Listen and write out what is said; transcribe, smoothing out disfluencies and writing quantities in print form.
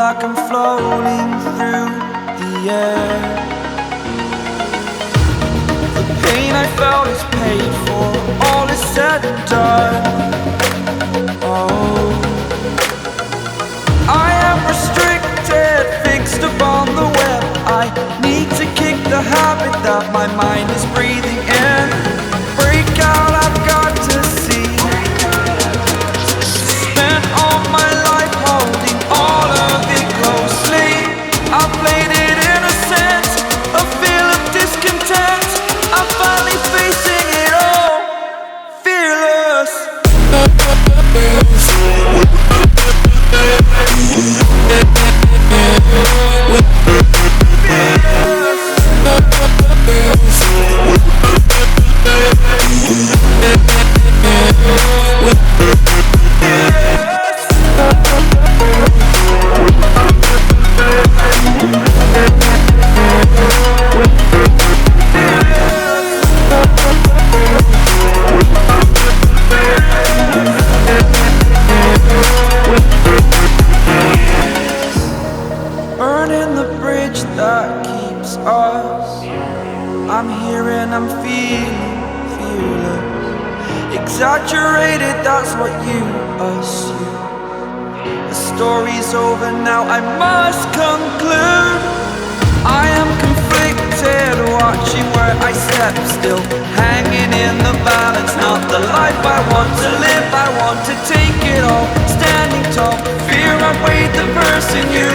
like I'm floating through the air. The pain I felt is paid for, all is said and done. Oh, I am restricted, fixed upon the web. I need to kick the habit that my mind is breathing in. Break out, I've got to see. Spent all my life holding all of it closely. I played it innocent, a feel of discontent. I'm finally facing it all, fearless. Burning the bridge that keeps us. I'm here and I'm feeling fearless. Exaggerated, that's what you assume. The story's over now, I must conclude. I am conflicted, watching where I step still, hanging in the balance. Not the life I want to live, I want to take it all. Standing tall, fear I weighed the person you